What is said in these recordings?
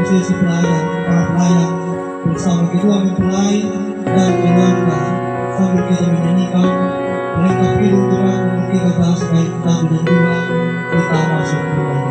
prosesi pelayan, para pelayan bersama kedua mempelai dan keluarga sambil kita menyanyikan mereka hidup Tuhan untuk kita bahas baik 1 dan 2 kita masuk mulai.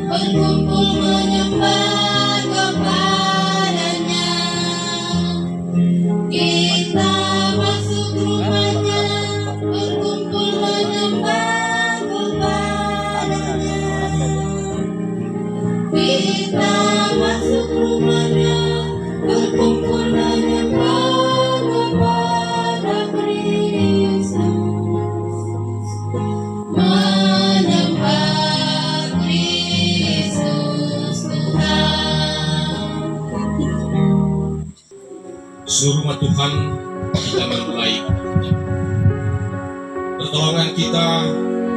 Berkumpul menyembah kepadanya. Kita masuk rumahnya, berkumpul menyembah kepadanya. Kita masuk rumahnya, berkumpul menyembah kepada Kristus. Seluruh umat Tuhan, kita memulai pertolongan kita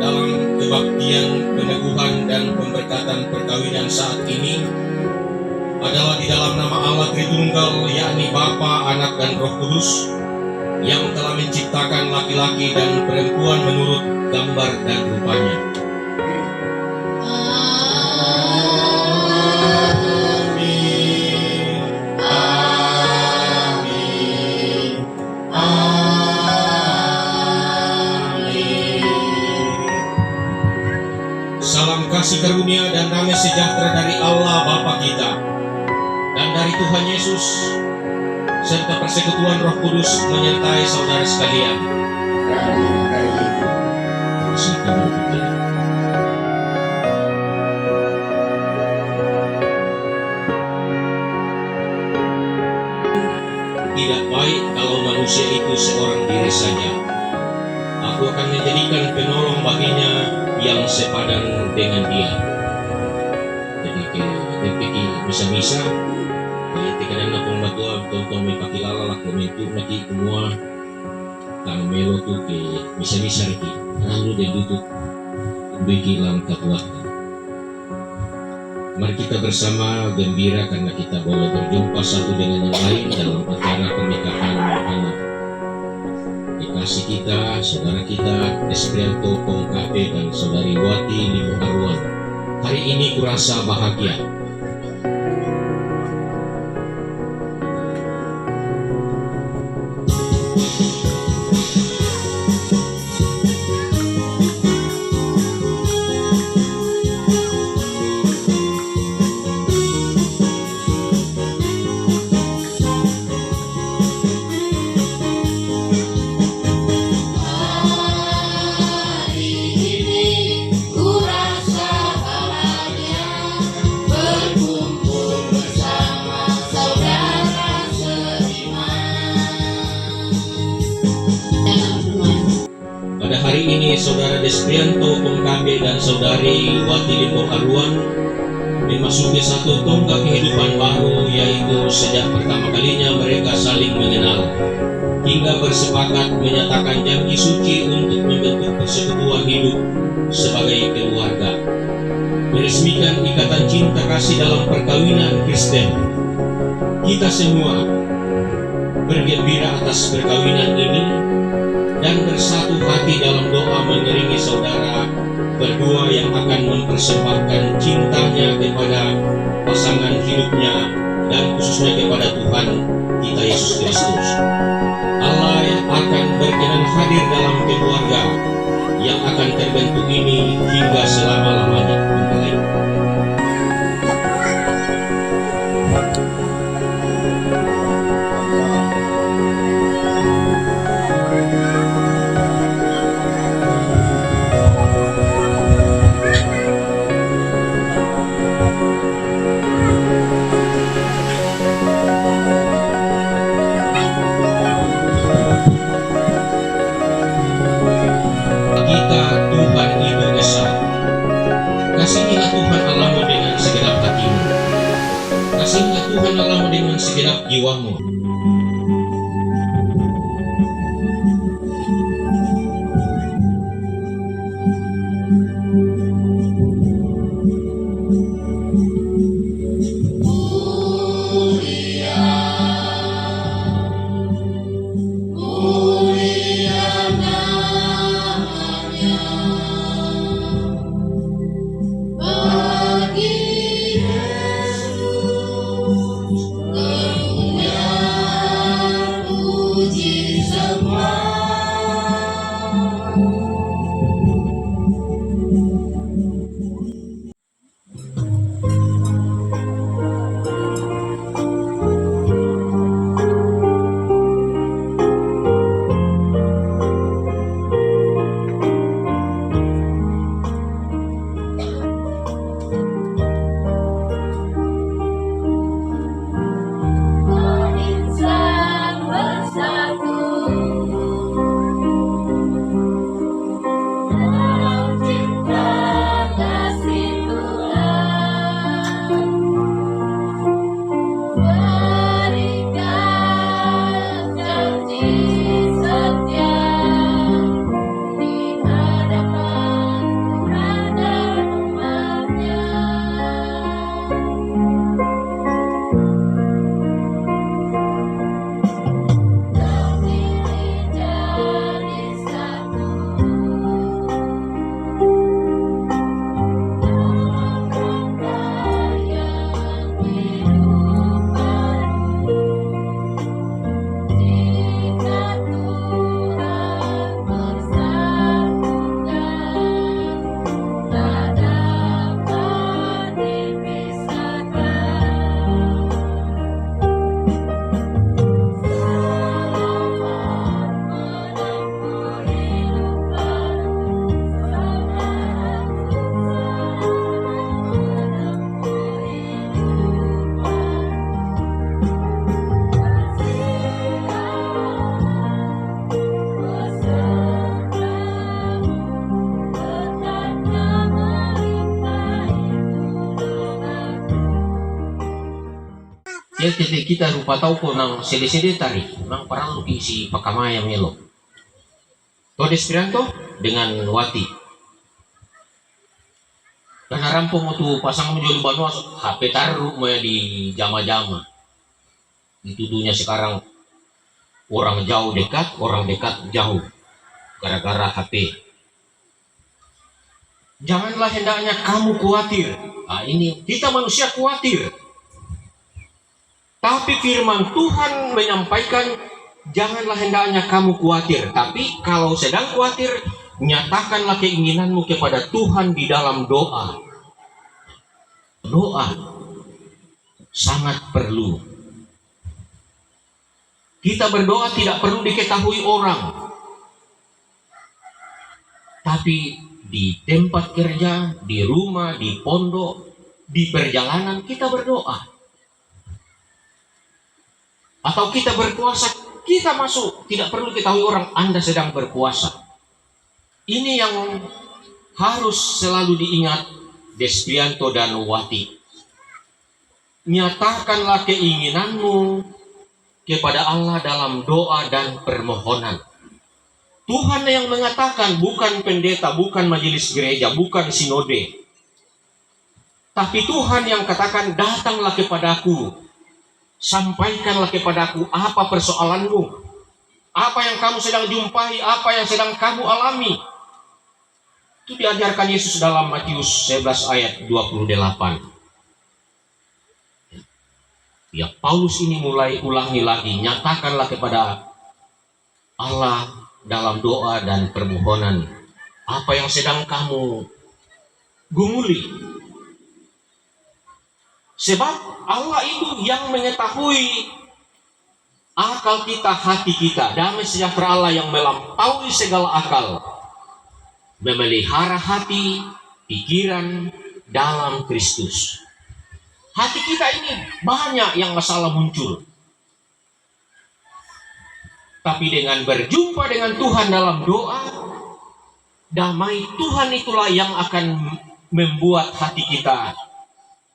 dalam kebaktian, peneguhan, dan pemberkatan perkawinan saat ini adalah di dalam nama Allah Tritunggal, yakni Bapa, Anak, dan Roh Kudus, yang telah menciptakan laki-laki dan perempuan menurut gambar dan rupanya. Salam kasih karunia dan damai sejahtera dari Allah Bapa kita dan dari Tuhan Yesus serta persekutuan Roh Kudus menyertai saudara sekalian. Tidak baik kalau manusia itu seorang diri saja. Aku akan menjadikan penolong baginya yang sepadan dengan dia. Jadi ketika bisa-bisa ketika dana pembantuan tonton mepakilala lah komentu lagi semua kang melo tu ke bisa-bisa lagi lalu dia duduk bikin langkah tua. Mari kita bersama gembira karena kita boleh berjumpa satu dengan yang lain dalam acara pernikahan anak kasih kita, saudara kita Desprianto Pongkape dan saudari Wati Limo Arwan. Hari ini kurasa bahagia. Hari ini saudara Desprianto Pongkabe dan saudari Wati Limo Arwan memasuki satu tonggak kehidupan baru, yaitu sejak pertama kalinya mereka saling mengenal hingga bersepakat menyatakan janji suci untuk membentuk persekutuan hidup sebagai keluarga, meresmikan ikatan cinta kasih dalam perkawinan Kristen. Kita semua bergembira atas perkawinan ini dan bersatu hati dalam doa mengiringi saudara berdua yang akan mempersembahkan cintanya kepada pasangan hidupnya dan khususnya kepada Tuhan kita Yesus Kristus. Allah yang akan berkenan hadir dalam keluarga yang akan terbentuk ini hingga selama-lamanya. Kasihilah Tuhan Allahmu dengan segenap hatimu. Kasihilah Tuhan Allahmu dengan segenap jiwamu. setia di hadapan ada umatnya. Terpilih jadi satu dalam rangkaian hidup baru. Jika Tuhan bersatukan, tak dapat dipisahkan. Selamat menempuh hidup baru, selamat menempuh hidup Ya tete kita rupa tahu ko nang sede-sede tari nang parang luki si pakamaya melo. Tode Spiranto dengan Wati. Karena rampung tu pasang menjual banua HP taruh mo di jama-jama. Dituduhnya sekarang orang jauh dekat, orang dekat jauh gara-gara HP. Janganlah hendaknya kamu khawatir. Nah, ini kita manusia khawatir. Tapi firman Tuhan menyampaikan, janganlah hendaknya kamu khawatir. Tapi kalau sedang khawatir, nyatakanlah keinginanmu kepada Tuhan di dalam doa. Doa sangat perlu. Kita berdoa tidak perlu diketahui orang. Tapi di tempat kerja, di rumah, di pondok, di perjalanan kita berdoa. Atau kita berpuasa, kita masuk, tidak perlu diketahui orang Anda sedang berpuasa. Ini yang harus selalu diingat Despianto dan Wati. Nyatakanlah keinginanmu kepada Allah dalam doa dan permohonan. Tuhan yang mengatakan, bukan pendeta, bukan majelis gereja, bukan sinode. Tapi Tuhan yang katakan, datanglah kepadaku. Sampaikanlah kepadaku apa persoalanmu, apa yang kamu sedang jumpai, apa yang sedang kamu alami. Itu diajarkan Yesus dalam Matius 11 ayat 28. Ya, Paulus ini mulai ulangi lagi, nyatakanlah kepada Allah dalam doa dan permohonan apa yang sedang kamu gumuli. Sebab Allah itu yang mengetahui akal kita, hati kita. Damai sejahtera Allah yang melampaui segala akal memelihara hati, pikiran dalam Kristus. Hati kita ini banyak yang masalah muncul. Tapi dengan berjumpa dengan Tuhan dalam doa, damai Tuhan itulah yang akan membuat hati kita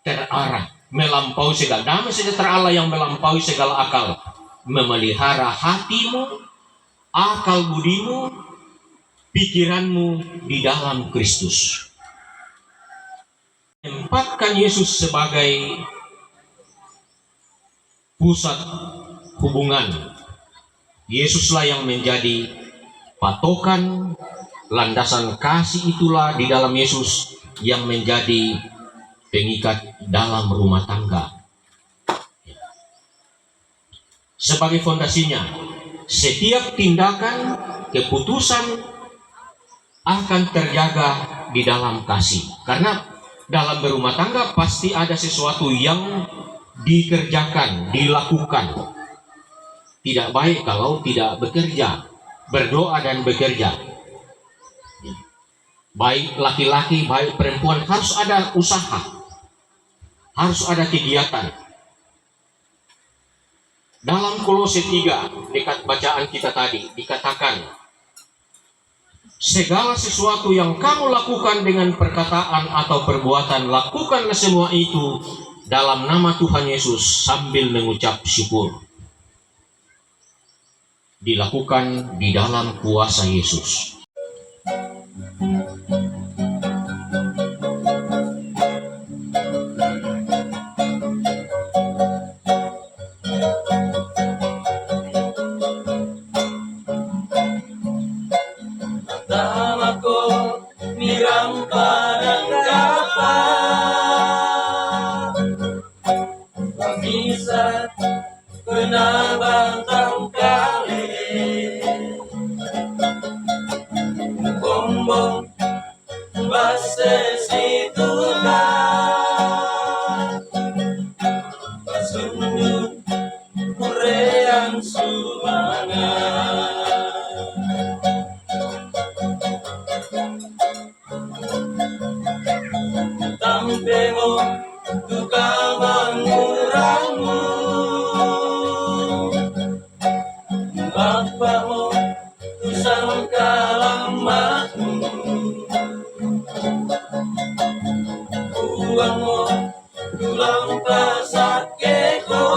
terarah, melampaui segala damai sejahtera Allah yang melampaui segala akal, memelihara hatimu, akal budimu, pikiranmu di dalam Kristus. Tempatkan Yesus sebagai pusat hubungan. Yesuslah yang menjadi patokan, landasan kasih itulah di dalam Yesus yang menjadi pengikat dalam rumah tangga. Sebagai fondasinya, setiap tindakan, keputusan akan terjaga di dalam kasih. Karena dalam berumah tangga pasti ada sesuatu yang dikerjakan, dilakukan. Tidak baik kalau tidak bekerja, berdoa dan bekerja. Baik laki-laki, baik perempuan, harus ada usaha, harus ada kegiatan. Dalam Kolose 3, dekat bacaan kita tadi, dikatakan, segala sesuatu yang kamu lakukan dengan perkataan atau perbuatan, lakukanlah semua itu dalam nama Tuhan Yesus sambil mengucap syukur. dilakukan di dalam kuasa Yesus. Tamaku mirang padang kapal, bisa kena bantang kali, bombong bases itu kan, sunjuk kureang sumangan. Tampemo tukang mengurangmu, bapakmu tusang kalamatmu, uangmu tulang pasakeko,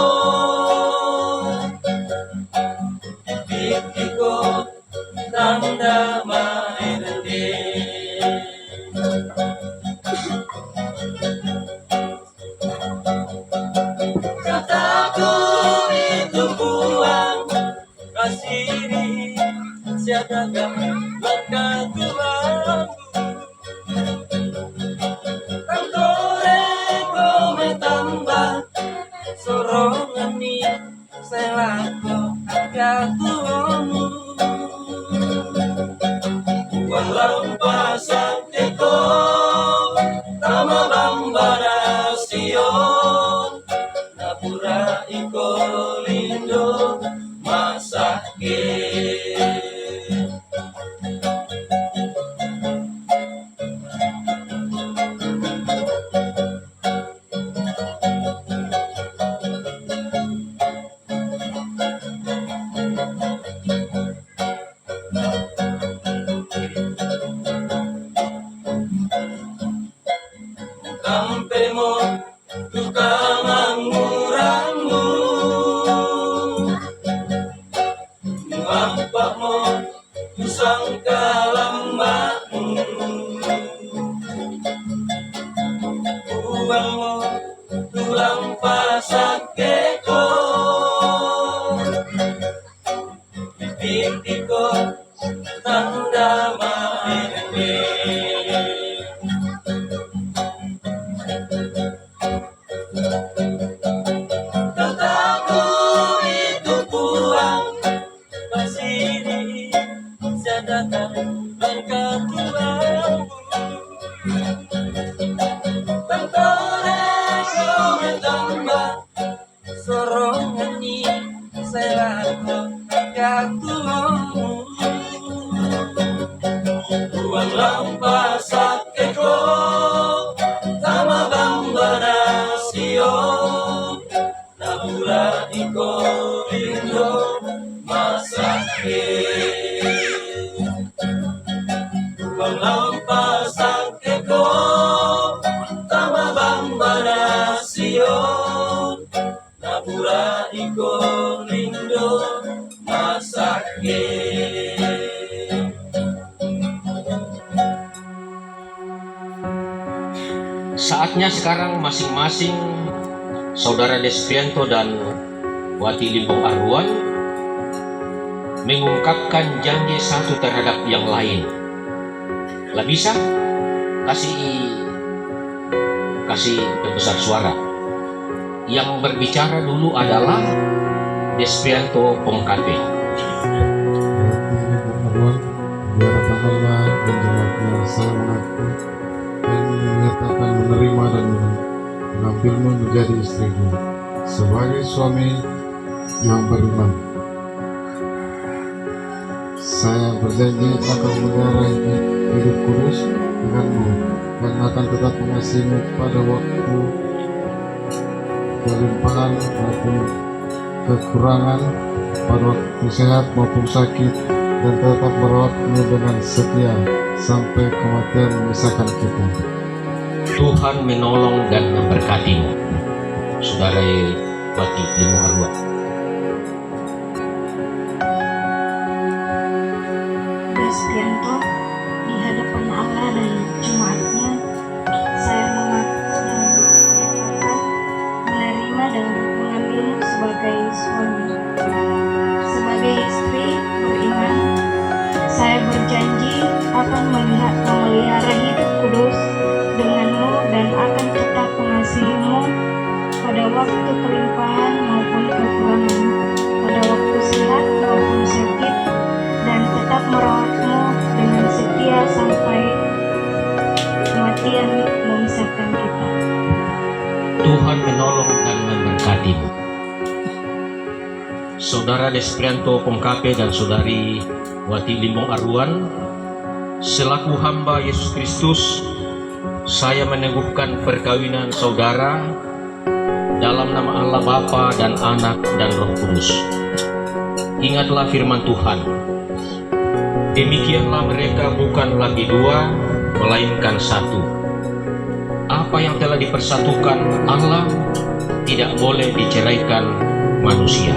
pikiko tanda mairende. Kataku itu buang kasiri siadakah langkah Tuhanku, kantore kome tambah sorongan ni selako ya Tuhanmu, uang lampasan teko tama bambara sion, napura iko lindo masake. Kampemo tukang mengurangmu, bapakmu tusang kalamatmu, uangmu tulang pasakeko, pikiko tanda mairende. Kataku itu buang kasiri siadakah langkah Tuhanku, kantore kome tambah sorongan ni selako ya Tuhanmu, uang lampasakeko tama bambara sion, napura iko lindo masake. Uang lampasakeko tama bambara sion, napura iko lindo masake. Saatnya sekarang masing-masing Saudara Desprianto dan Wati Limbong Arwan mengungkapkan janji satu terhadap yang lain. Lah bisa kasih pembesar suara. Yang berbicara dulu adalah Desprianto Pongkape. Biar Allah dan jemaatnya saya mengaku dan menyatakan menerima dan mengambilmu menjadi istriku sebagai suami yang beriman. Saya berjanji akan menjalani hidup kudus denganmu dan akan tetap mengasihimu pada waktu kelimpahan maupun kekurangan, pada waktu sehat maupun sakit, dan tetap merawatmu dengan setia sampai kematian memisahkan kita. Tuhan menolong dan memberkatimu, Saudara Wati Limbong Arwan. Desprianto di hadapan Allah dan Jumatnya, saya mengaku dan menyatakan menerima dan mengambilmu sebagai suami. Sebagai istri beriman, saya berjanji akan memelihara hidup kudus denganmu dan akan tetap mengasihimu pada waktu kelimpahan maupun kekurangan, pada waktu sehat maupun sakit, dan tetap merawatmu dengan setia sampai kematian memisahkan kita. Tuhan menolong dan memberkatimu. Saudara Desprianto Pongkape dan Saudari Wati Limbong Aruan, selaku hamba Yesus Kristus, saya meneguhkan perkawinan saudara dalam nama Allah Bapa dan Anak dan Roh Kudus. Ingatlah firman Tuhan. Demikianlah mereka bukan lagi dua, melainkan satu. Apa yang telah dipersatukan Allah tidak boleh diceraikan manusia.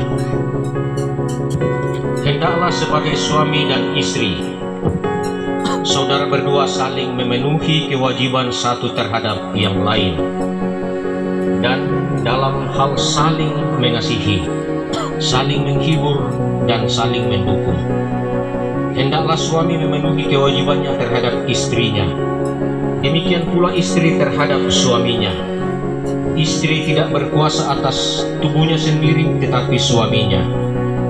Hendaklah sebagai suami dan istri, saudara berdua saling memenuhi kewajiban satu terhadap yang lain, dan dalam hal saling mengasihi, saling menghibur, dan saling mendukung. Hendaklah suami memenuhi kewajibannya terhadap istrinya, demikian pula istri terhadap suaminya. Istri tidak berkuasa atas tubuhnya sendiri tetapi suaminya.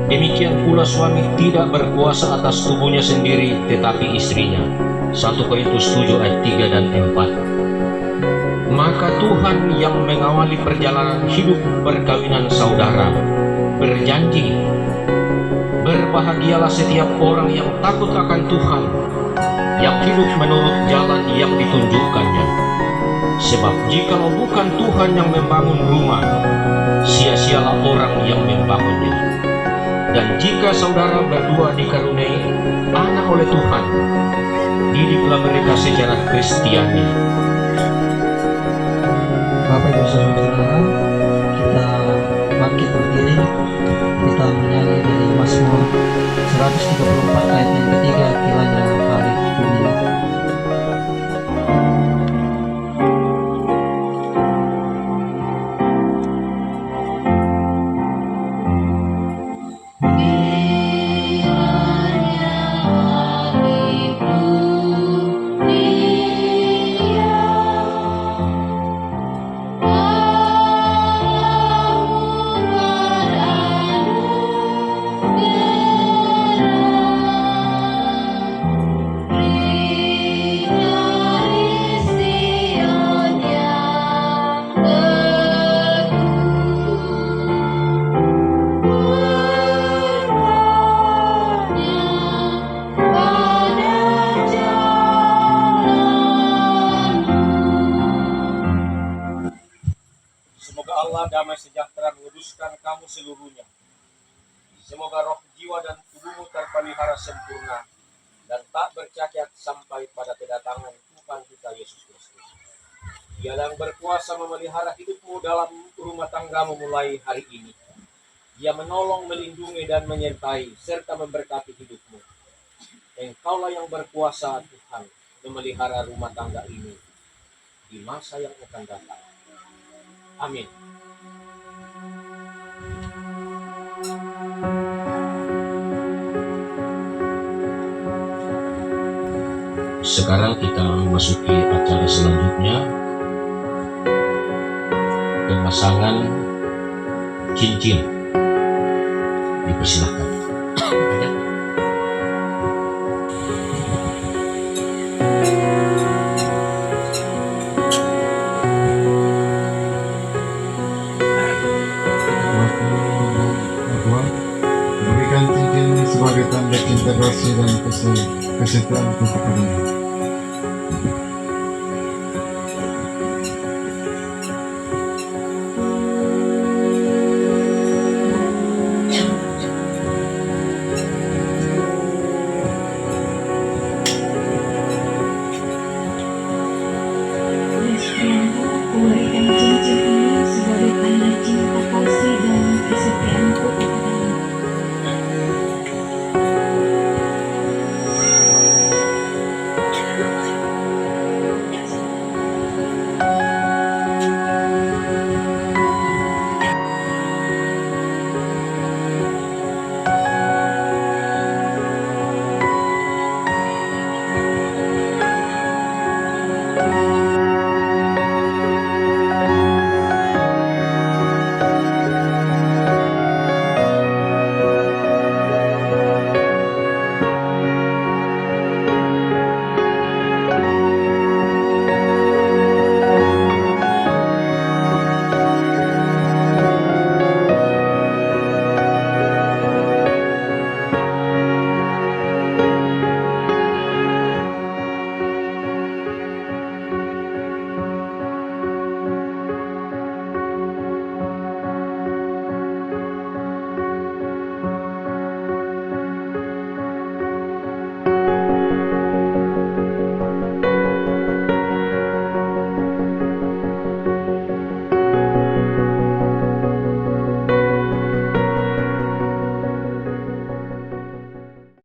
Demikian pula suami tidak berkuasa atas tubuhnya sendiri tetapi istrinya. 1 Korintus 7 ayat 3 dan 4. Maka Tuhan yang mengawali perjalanan hidup perkawinan saudara berjanji, berbahagialah setiap orang yang takut akan Tuhan, yang hidup menurut jalan yang ditunjukkannya. Sebab jikalau bukan Tuhan yang membangun rumah, sia-sialah orang yang membangunnya. Dan jika saudara berdua dikaruniai anak oleh Tuhan, didiklah mereka secara Kristiani. Bapak Ibu Saudara, kita bangkit berdiri, kita menyanyi dari Mazmur 134 ayat yang ketiga, kiranya hari dunia. Semoga Allah damai sejahtera menguduskan kamu seluruhnya. Semoga roh, jiwa, dan tubuhmu terpelihara sempurna dan tak bercacat sampai pada kedatangan Tuhan kita Yesus Kristus. Dia yang berkuasa memelihara hidupmu dalam rumah tanggamu mulai hari ini. Dia menolong, melindungi, dan menyertai serta memberkati hidupmu. Engkaulah yang berkuasa Tuhan memelihara rumah tangga ini di masa yang akan datang. Amin. Sekarang kita memasuki acara selanjutnya, pemasangan cincin. Dipersilakan. Berikan cincin ini sebagai tanda cinta kasih dan kesetiaan kepadanya.